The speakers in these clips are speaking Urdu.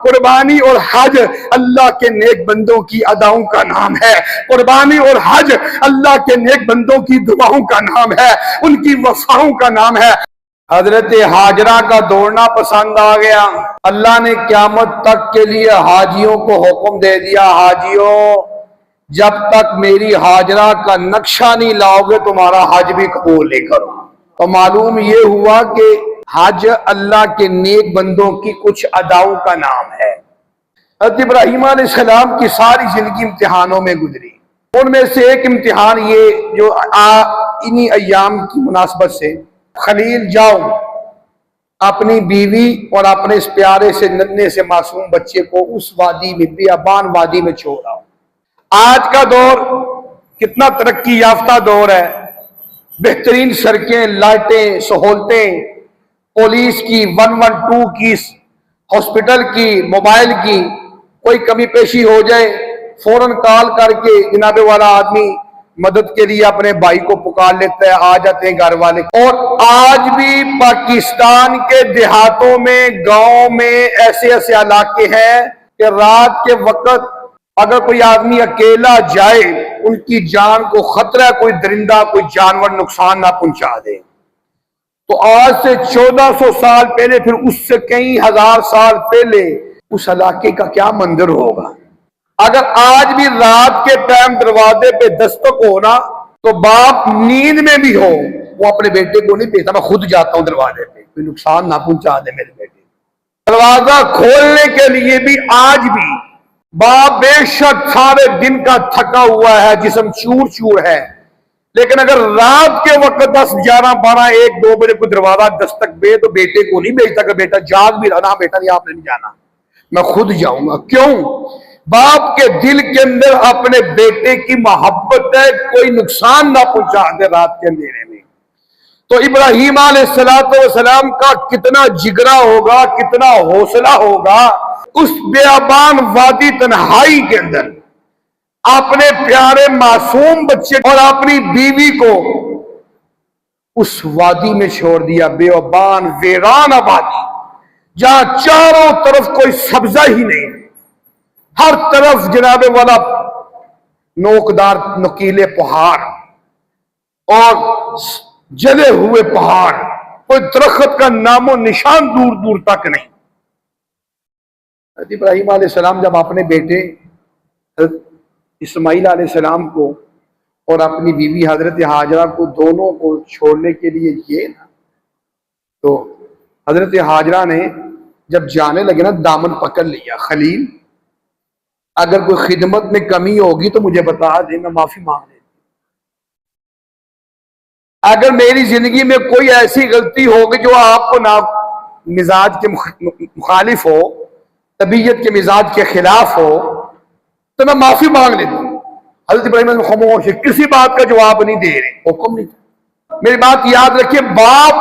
قربانی اور حج اللہ کے نیک بندوں کی اداؤں کا نام ہے. قربانی اور حج اللہ کے نیک بندوں کی دعاؤں کا نام ہے, ان کی وفاؤں کا نام ہے. حضرت ہاجرہ کا دوڑنا پسند آ گیا. اللہ نے قیامت تک کے لیے حاجیوں کو حکم دے دیا, حاجیوں جب تک میری ہاجرہ کا نقشہ نہیں لاؤ گے تمہارا حج بھی قبول نہیں کرو. تو معلوم یہ ہوا کہ حج اللہ کے نیک بندوں کی کچھ اداؤں کا نام ہے. حضرت ابراہیم علیہ السلام کی ساری زندگی امتحانوں میں گزری. ان میں سے ایک امتحان یہ جو انہی ایام کی مناسبت سے, خلیل جاؤ اپنی بیوی اور اپنے اس پیارے سے ننھے سے معصوم بچے کو اس وادی میں, بیابان وادی میں چھوڑ آؤ. آج کا دور کتنا ترقی یافتہ دور ہے, بہترین سڑکیں, لائٹیں, سہولتیں, پولیس کی, 112 کی, ہاسپٹل کی, موبائل کی, کوئی کمی پیشی ہو جائے فوراً کال کر کے جناب والا آدمی مدد کے لیے اپنے بھائی کو پکار لیتا ہے, آ جاتے ہیں گھر والے. اور آج بھی پاکستان کے دیہاتوں میں, گاؤں میں ایسے ایسے علاقے ہیں کہ رات کے وقت اگر کوئی آدمی اکیلا جائے ان کی جان کو خطرہ ہے, کوئی درندہ کوئی جانور نقصان نہ پہنچا دے. تو آج سے 1400 سال پہلے, پھر اس سے کئی ہزار سال پہلے اس علاقے کا کیا منظر ہوگا. اگر آج بھی رات کے ٹائم دروازے پہ دستک ہونا تو باپ نیند میں بھی ہو وہ اپنے بیٹے کو نہیں بھیجتا, میں خود جاتا ہوں دروازے پہ, کوئی نقصان نہ پہنچا دے میرے بیٹے. دروازہ کھولنے کے لیے بھی آج بھی باپ بے شک سارے دن کا تھکا ہوا ہے, جسم چور چور ہے, لیکن اگر رات کے وقت 10, 11, 12, 1, 2 بجے کوئی دروازہ دستک دے تو بیٹے کو نہیں بھیجتا کہ بیٹا جاگ بھی رہا, بیٹا نہیں آپ نے نہیں جانا, میں خود جاؤں گا. کیوں؟ باپ کے دل کے اندر اپنے بیٹے کی محبت ہے, کوئی نقصان نہ پہنچا دے رات کے اندھیرے میں. تو ابراہیم علیہ السلام کا کتنا جگرا ہوگا, کتنا حوصلہ ہوگا, اس بیابان وادی تنہائی کے اندر اپنے پیارے معصوم بچے اور اپنی بیوی کو اس وادی میں چھوڑ دیا, بیابان ویران آبادی جہاں چاروں طرف کوئی سبزہ ہی نہیں, ہر طرف جناب والا نوکدار نکیلے پہاڑ اور جلے ہوئے پہاڑ, کوئی درخت کا نام و نشان دور دور تک نہیں. حضرت ابراہیم علیہ السلام جب اپنے بیٹے اسماعیل علیہ السلام کو اور اپنی بیوی حضرت ہاجرہ کو دونوں کو چھوڑنے کے لیے کیے نا, تو حضرت ہاجرہ نے جب جانے لگے نا دامن پکڑ لیا, خلیل اگر کوئی خدمت میں کمی ہوگی تو مجھے بتا دیں, میں معافی مانگ لیتی. اگر میری زندگی میں کوئی ایسی غلطی ہوگی جو آپ کو مزاج کے مخالف ہو, طبیعت کے مزاج کے خلاف ہو, تو میں معافی مانگ لیتا ہوں. حضرت ابراہیم خاموش ہے, کسی بات کا جواب نہیں دے رہے, حکم نہیں. میری بات یاد رکھیے, باپ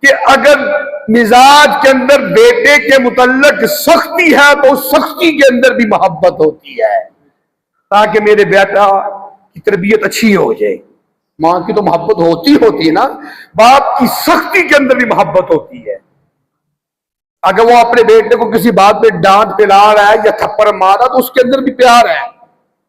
کہ اگر مزاج کے اندر بیٹے کے متعلق سختی ہے تو اس سختی کے اندر بھی محبت ہوتی ہے, تاکہ میرے بیٹا کی تربیت اچھی ہو جائے. ماں کی تو محبت ہوتی ہے نا, باپ کی سختی کے اندر بھی محبت ہوتی ہے. اگر وہ اپنے بیٹے کو کسی بات پہ ڈانٹ پلا رہا ہے یا تھپڑ مار رہا تو اس کے اندر بھی پیار ہے,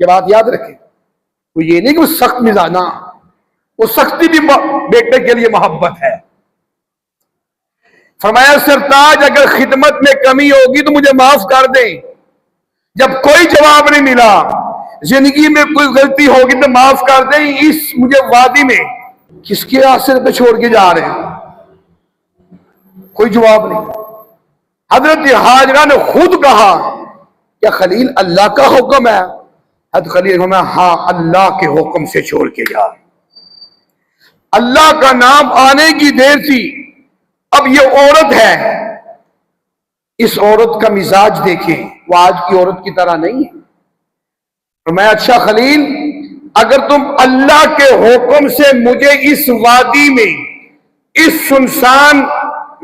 یہ بات یاد رکھیں. وہ یہ نہیں کہ وہ سخت مزاج, وہ سختی بھی بیٹے کے لیے محبت ہے. فرمایا سرتاج اگر خدمت میں کمی ہوگی تو مجھے معاف کر دیں. جب کوئی جواب نہیں ملا, زندگی میں کوئی غلطی ہوگی تو معاف کر دیں. اس مجھے وادی میں کس کے آسرے پہ چھوڑ کے جا رہے ہیں, کوئی جواب نہیں. حضرت ہاجرہ نے خود کہا کیا خلیل اللہ کا حکم ہے؟ حضرت خلیل نے ہاں اللہ کے حکم سے چھوڑ کے جا. اللہ کا نام آنے کی دیر تھی. اب یہ عورت ہے, اس عورت کا مزاج دیکھیں, وہ آج کی عورت کی طرح نہیں ہے. میں اچھا خلیل اگر تم اللہ کے حکم سے مجھے اس وادی میں اس سنسان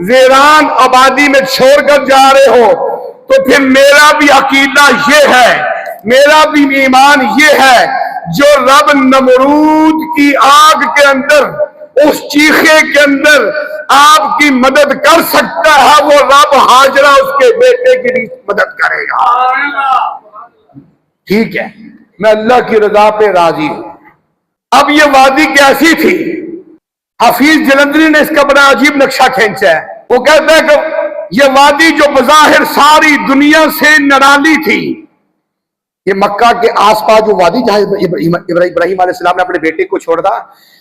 ویران آبادی میں چھوڑ کر جا رہے ہو تو پھر میرا بھی عقیدہ یہ ہے, میرا بھی ایمان یہ ہے, جو رب نمرود کی آگ کے اندر اس چیخے کے اندر آپ کی مدد کر سکتا ہے، وہ رب ہاجرہ اس کے بیٹے کی بھی مدد کرے گا۔ ٹھیک ہے، میں اللہ کی رضا پہ راضی ہوں۔ اب یہ وادی کیسی تھی؟ حفیظ جلندری نے اس کا بڑا عجیب نقشہ کھینچا ہے۔ وہ کہتا ہے کہ یہ وادی جو بظاہر ساری دنیا سے نرالی تھی، یہ مکہ کے آس پاس جو وادی جہاں ابراہیم علیہ السلام نے اپنے بیٹے کو چھوڑ دا،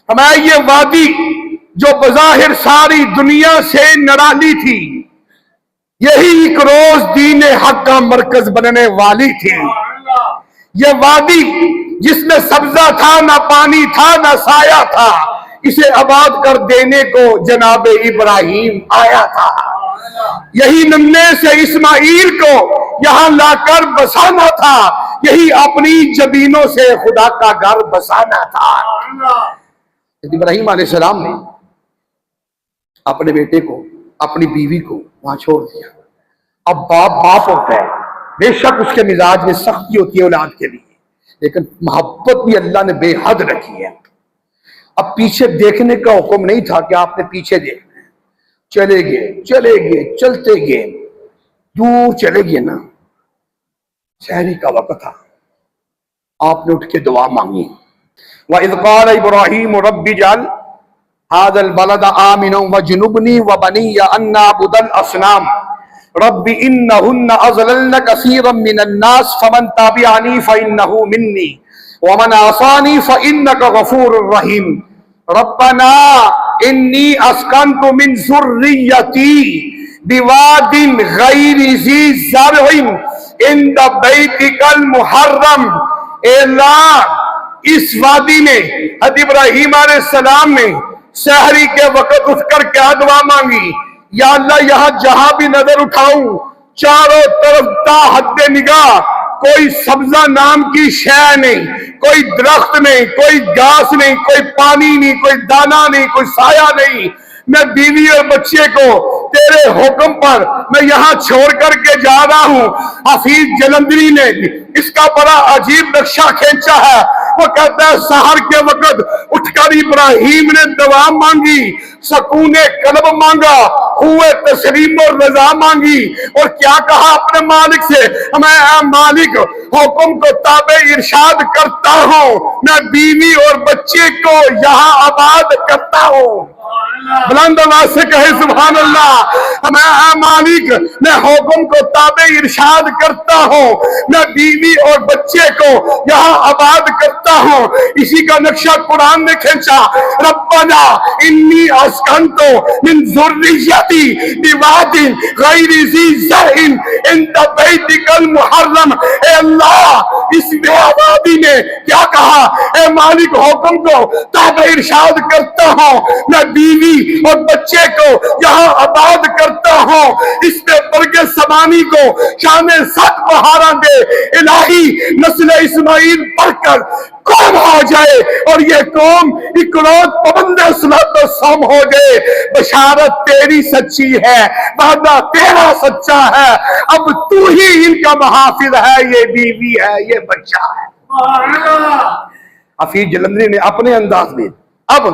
ہمیں یہ وادی جو بظاہر ساری دنیا سے نرالی تھی، یہی ایک روز دین حق کا مرکز بننے والی تھی۔ یہ وادی جس میں سبزہ تھا، نہ پانی تھا، نہ سایہ تھا، اسے آباد کر دینے کو جناب ابراہیم آیا تھا۔ یہی نمنے سے اسماعیل کو یہاں لا کر بسانا تھا، یہی اپنی جبینوں سے خدا کا گھر بسانا تھا۔ ابراہیم علیہ السلام نے اپنے بیٹے کو، اپنی بیوی کو وہاں چھوڑ دیا۔ اب باپ ہوتا ہے، بے شک اس کے مزاج میں سختی ہوتی ہے اولاد کے لیے، لیکن محبت بھی اللہ نے بے حد رکھی ہے۔ اب پیچھے دیکھنے کا حکم نہیں تھا کہ آپ نے پیچھے دیکھنا ہے۔ چلے گئے چلتے گئے، دور چلے گئے نا، سحری کا وقت تھا، آپ نے اٹھ کے دعا مانگی۔ وَإِذْ قَالَ إِبْرَاهِيمُ رَبِّ اجْعَلْ هَذَا الْبَلَدَ آمِنًا وَاجْنُبْنِي وَبَنِيَّ أَن نَّعْبُدَ الْأَصْنَامَ رَبِّ إِنَّهُنَّ أَضْلَلْنَ كَثِيرًا مِّنَ النَّاسِ فَمَن تَبِعَنِي فَإِنَّهُ مِنِّي وَمَنْ عَصَانِي فَإِنَّكَ غَفُورٌ رَّحِيمٌ رَبَّنَا إِنِّي أَسْكَنْتُ مِنْ ذُرِّيَّتِي بِوَادٍ غَيْرِ ذِي زَرْعٍ عِندَ بَيْتِكَ الْمُحَرَّمِ۔ اے اللہ، اس وادی میں حضرت ابراہیم علیہ السلام نے سحری کے وقت اٹھ کر کیا دعا مانگی؟ یا اللہ، یہاں جہاں بھی نظر اٹھاؤں چاروں طرف تا حد نگاہ کوئی سبزہ نام کی شے نہیں، کوئی درخت نہیں، کوئی گھاس نہیں، کوئی پانی نہیں، کوئی دانہ نہیں، کوئی سایہ نہیں۔ میں بیوی اور بچے کو تیرے حکم پر میں یہاں چھوڑ کر کے جا رہا ہوں۔ حفیظ جلندری نے اس کا بڑا عجیب نقشہ کھینچا ہے۔ وہ کہتا ہے سحر کے وقت اٹھ کر ابراہیم نے دعا مانگی، سکون قلب مانگا، ہوئے تسلیم و رضا مانگی، اور کیا کہا اپنے مالک سے؟ میں اے مالک حکم کو تابع ارشاد کرتا ہوں، میں بیوی اور بچے کو یہاں آباد کرتا ہوں۔ بلند آواز سے کہے سبحان اللہ۔ میں اے مالک، میں حکم کو تابع ارشاد کرتا ہوں، میں بیوی اور بچے کو یہاں آباد کرتا ہوں۔ اسی کا نقشہ قرآن نے کھینچا، ربنا انی اسکنت من ذریتی بواد غیر ذی زرع عند بیتک المحرم۔ اے اللہ، اس بے آبادی نے کیا کہا؟ اے مالک حکم کو تابع ارشاد کرتا ہوں، میں بیوی اور بچے کو یہاں آباد کرتا ہوں۔ اس نے برگ سمانی کو شان 7 بہاراں دے، الہی نسل اسماعیل پڑھ کر قوم ہو جائے، اور یہ قوم اکلوت پابند صلاۃ و صوم ہو جائے۔ بشارت تیری سچی ہے، وعدہ تیرا سچا ہے، اب تو ہی ان کا محافظ ہے، یہ بیوی ہے، یہ بچہ ہے۔ حفیظ جلندری نے اپنے انداز میں اب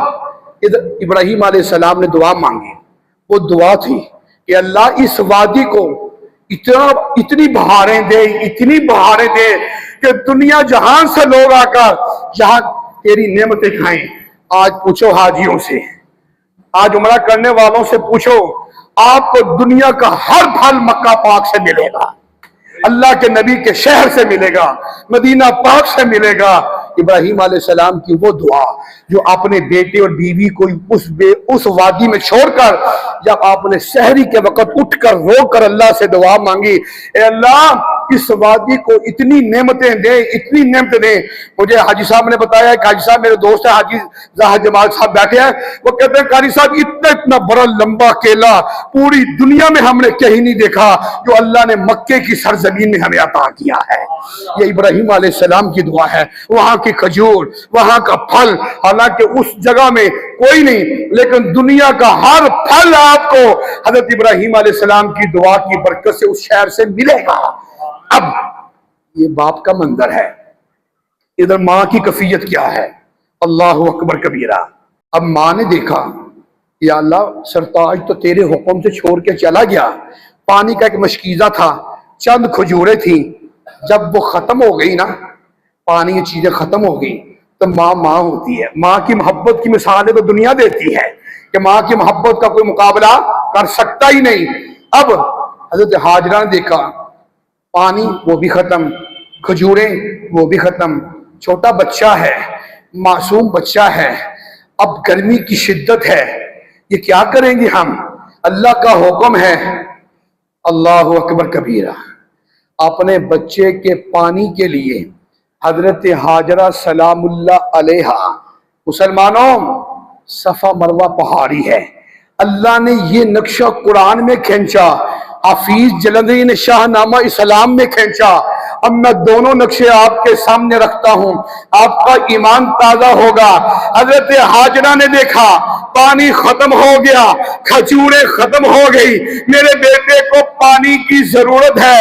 ابراہیم علیہ السلام نے دعا مانگی۔ وہ دعا تھی کہ اللہ اس وادی کو اتنی بہاریں دے، اتنی بہاریں دے کہ دنیا جہان سے لوگ آ کر یہاں تیری نعمتیں کھائیں۔ آج پوچھو حاجیوں سے، آج عمرہ کرنے والوں سے پوچھو، آپ کو دنیا کا ہر پھل مکہ پاک سے ملے گا، اللہ کے نبی کے شہر سے ملے گا، مدینہ پاک سے ملے گا۔ ابراہیم علیہ السلام کی وہ دعا جو اپنے بیٹے اور بیوی کو اس وادی میں چھوڑ کر جب آپ نے سحری کے وقت اٹھ کر رو کر اللہ سے دعا مانگی، اے اللہ اس وادی کو اتنی نعمتیں دے، اتنی نعمتیں دے۔ مجھے حاجی صاحب نے بتایا کہ حاجی صاحب میرے دوست ہیں، حاجی ظاہر جمال صاحب بیٹھے ہیں، وہ کہتے ہیں قاری صاحب اتنا بڑا لمبا کیلا پوری دنیا میں ہم نے کہیں نہیں دیکھا جو اللہ نے مکے کی سرزمین میں ہمیں عطا کیا ہے۔ یہ ابراہیم علیہ السلام کی دعا ہے۔ وہاں کی کھجور، وہاں کا پھل، حالانکہ اس جگہ میں کوئی نہیں، لیکن دنیا کا ہر پھل آپ کو حضرت ابراہیم علیہ السلام کی دعا کی برکت سے اس شہر سے ملے گا۔ اب یہ باپ کا منظر ہے، ادھر ماں کی کیفیت کیا ہے؟ اللہ اکبر کبیرہ۔ اب ماں نے دیکھا یا اللہ سرتاج تو تیرے حکم سے چھوڑ کے چلا گیا، پانی کا ایک مشکیزہ تھا، چند کھجوریں تھیں، جب وہ ختم ہو گئی نا، پانی یہ چیزیں ختم ہو گئی، تو ماں ماں ہوتی ہے۔ ماں کی محبت کی مثالیں تو دنیا دیتی ہے کہ ماں کی محبت کا کوئی مقابلہ کر سکتا ہی نہیں۔ اب حضرت حاجرہ نے دیکھا پانی وہ بھی ختم، کھجوریں وہ بھی ختم، چھوٹا بچہ ہے، معصوم بچہ ہے، اب گرمی کی شدت ہے، یہ کیا کریں گے ہم؟ اللہ کا حکم ہے، اللہ اکبر کبیرہ، اپنے بچے کے پانی کے لیے حضرت حاجرہ سلام اللہ علیہا، مسلمانوں صفا مروہ پہاڑی ہے، اللہ نے یہ نقشہ قرآن میں کھینچا، حفیظ جلندری نے شاہ نامہ اسلام میں کھینچا۔ اب میں دونوں نقشے آپ کے سامنے رکھتا ہوں، آپ کا ایمان تازہ ہوگا۔ حضرت حاجرہ نے دیکھا پانی ختم ہو گیا، کھجوریں ختم ہو گئی، میرے بیٹے کو پانی کی ضرورت ہے۔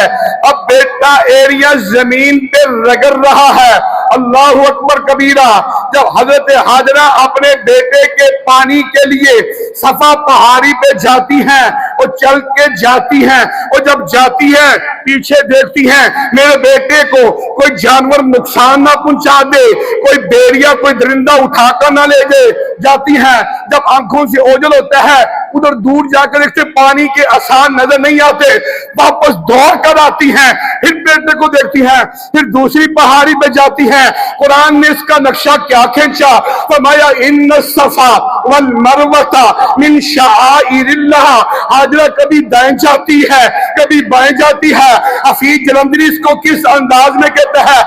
اب بیٹا ایریا زمین پہ رگڑ رہا ہے، اللہ اکبر کبیرہ۔ جب حضرت حاجرہ اپنے بیٹے کے پانی کے لیے صفا پہاڑی پہ جاتی ہیں، وہ چل کے جاتی ہیں، اور جب جاتی ہے پیچھے دیکھتی ہیں میرے بیٹے کو کوئی جانور نقصان نہ پہنچا دے، کوئی بیریا کوئی درندہ اٹھا کر نہ لے جائے، جاتی ہیں۔ جب آنکھوں سے اوجھل ہوتا ہے ادھر دور جا کر دیکھتے پانی کے آثار نظر نہیں آتے، واپس دوڑ کر آتی ہیں، پھر بیٹے کو دیکھتی ہیں، پھر دوسری پہاڑی پہ جاتی ہیں۔ قرآن نے اس کا نقشہ کیا کھینچا، فرمایا ان الصفا والمروہ من شعائر اللہ۔ حاجرہ کبھی دائیں جاتی ہے کبھی بائیں جاتی ہے۔ حفیظ جلندری اس کو کس انداز میں کہتا ہے،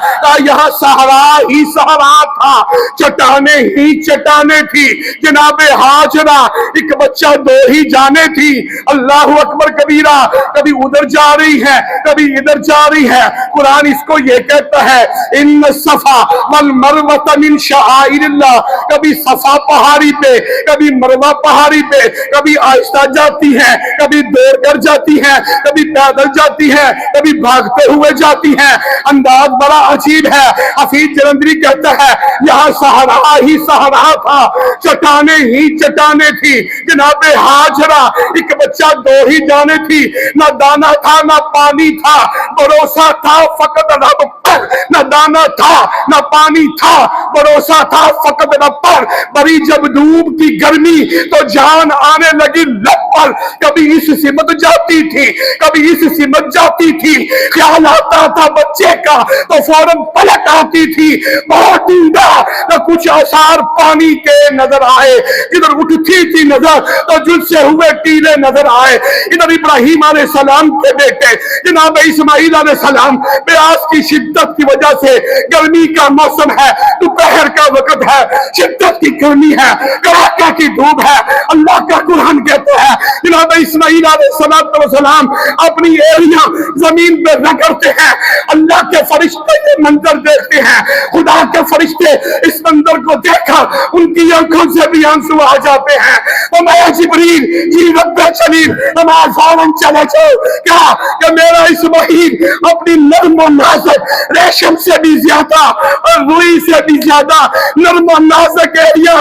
یہاں صحرا ہی صحرا تھا، چٹانیں ہی چٹانیں تھی، جناب حاجرہ ایک بچہ دو ہی جانے تھی، اللہ اکبر کبیرہ، کبھی ادھر جا رہی ہے کبھی ادھر جا رہی ہے۔ قرآن اس کو یہ کہتا ہے ان الصفا والمروہ من شعائر اللہ، کبھی صفا پہاڑی پہ کبھی مروہ پہاڑی پہ، کبھی آہستہ جاتی ہیں کبھی دوڑ کر جاتی ہیں، کبھی پیدل جاتی ہیں کبھی بھاگتے ہوئے جاتی ہیں، انداز بڑا عجیب ہے۔ حفیظ جلندری کہتا ہے یہاں صحرا ہی صحرا تھا، چٹانیں ہی چٹانیں تھی، جناب حاجرہ ایک بچہ دو ہی جانے تھی، نہ دانا تھا نہ پانی تھا، بھروسہ تھا فقط رب پر، نہ دانا تھا نہ پانی تھا، بھروسہ تھا فقط رب پر۔ بڑی جب دھوپ کی گرمی تو جان آنے لگی لب پر، کبھی اس سمت جاتی تھی کبھی اس سمت جاتی تھی، خیال آتا تھا بچے کا تو فوراً پلٹ آتی تھی، بہت ڈھونڈا نہ کچھ آثار پانی کے نظر آئے، ادھر اٹھتی تھی نظر تو جل سے ہوئے ٹیلے نظر آئے، ادھر ابراہیم علیہ السلام کے بیٹے جناب اسماعیل علیہ السلام پیاس کی شدت کی وجہ سے، گرمی کا موسم ہے، دوپہر کا وقت ہے، شدت کی گرمی ہے، کڑاکے کی دھوپ ہے، اللہ کا قرآن کہتا ہے جناب اسماعیل علیہ السلام اپنی ایڑیاں زمین پہ رگڑتے ہیں، اللہ کے فرشتے یہ منظر دیکھتے ہیں، خدا کے فرشتے اس منظر کو دیکھا ان کی آنکھوں سے بھی آنسو آ جاتے ہیں، فرمایا جبریل جی رب چلیل ہمارا فوراً چلے جاؤ، کیا کہ میرا اسماعیل اپنی نرم و نازک ریشم سے بھی زیادہ اور روئی سے بھی زیادہ نرم و نازک ایڑیاں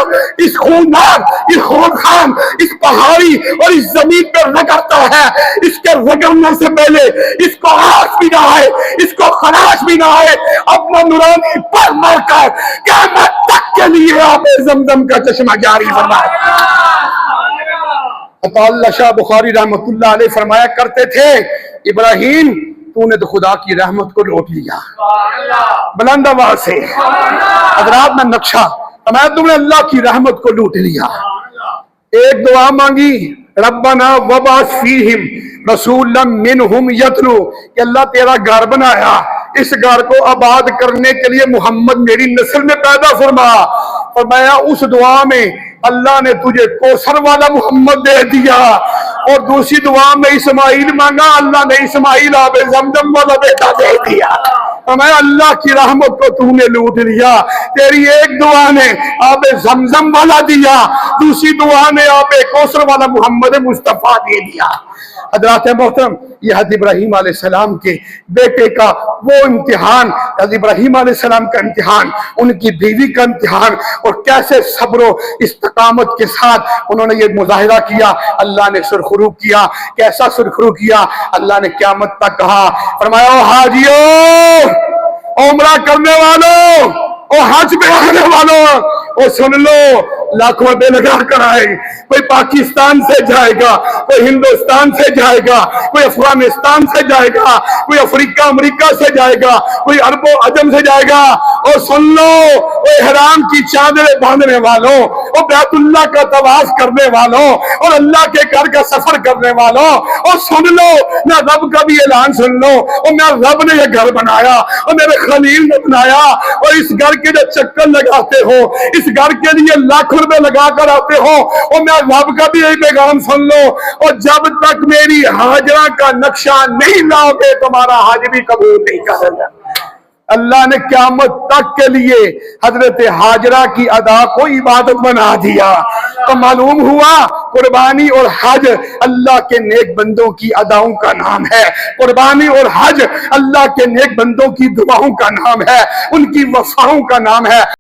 اس خونار اس خونخان اس پہاڑی اور اس زمین پر رگڑتا ہے، اس کے رگڑنے سے پہلے اس کو آس بھی نہ آئے، اس کو خراش بھی نہ آئے، اپنا نورانی پر مر کر قیامت تک کے لیے آپ زمزم کا چشمہ جاری فرمائے۔ اللہ شاہ بخاری رحمت اللہ علیہ فرمایا کرتے تھے ابراہیم تو نے تو خدا کی رحمت کو لوٹ لیا، بلند آواز سے حضرات میں نقشہ فرمایا تم نے اللہ کی رحمت کو لوٹ لیا۔ ایک دعا مانگی ربنا وبعث فیہم رسولا منہم یتلو، کہ اللہ تیرا گھر بنایا، اس گھر کو آباد کرنے کے لیے محمد میری نسل میں پیدا فرما۔ فرمایا اس دعا میں اللہ نے تجھے کوثر والا محمد دے دیا، اور دوسری دعا میں اسماعیل مانگا، اللہ نے اسماعیل آب زمزم والا بیٹا دے دیا۔ فرمایا اللہ کی رحمت کو تو نے لوٹ لیا، تیری ایک دعا نے آب زمزم والا دیا، دوسری دعا نے آب کوثر والا محمد مصطفیٰ دے دیا۔ حضرات محترم، یہ حضرت ابراہیم علیہ السلام کے بیٹے کا وہ امتحان، حضرت ابراہیم علیہ السلام کا امتحان، ان کی بیوی کا امتحان، اور کیسے صبر و استقامت کے ساتھ انہوں نے یہ مظاہرہ کیا، اللہ نے سرخرو کیا۔ کیسا سرخرو کیا؟ اللہ نے قیامت تک کہا، فرمایا او حاجیو، عمرہ کرنے والوں، او حج پہ آنے والوں، او سن لو، لاکھ روپے لگا کر آئے، کوئی پاکستان سے جائے گا، کوئی ہندوستان سے جائے گا، کوئی افغانستان سے جائے گا، کوئی افریقہ امریکہ سے جائے گا، کوئی عرب و عجم سے جائے گا، اور سن لو، وہ احرام کی چادریں باندھنے والوں، اور بیت اللہ کا طواف کرنے والوں، اور اللہ کے گھر کا سفر کرنے والوں، اور سن لو، میں رب کا بھی اعلان سن لو، اور میں رب نے یہ گھر بنایا، اور میرے خلیل نے بنایا، اور اس گھر کے جو چکر لگاتے ہو، اس گھر کے لیے لاکھ روپے لگا کر آتے ہو، اور میں رب کا بھی یہی پیغام سن لو، اور جب تک میری ہاجرہ کا نقشہ نہیں لاؤ گے تمہارا حج بھی قبول نہیں کرے گا۔ اللہ نے قیامت تک کے لیے حضرت ہاجرہ کی ادا کو عبادت بنا دیا۔ تو معلوم ہوا قربانی اور حج اللہ کے نیک بندوں کی اداؤں کا نام ہے۔ قربانی اور حج اللہ کے نیک بندوں کی دعاؤں کا نام ہے، ان کی وفاؤں کا نام ہے۔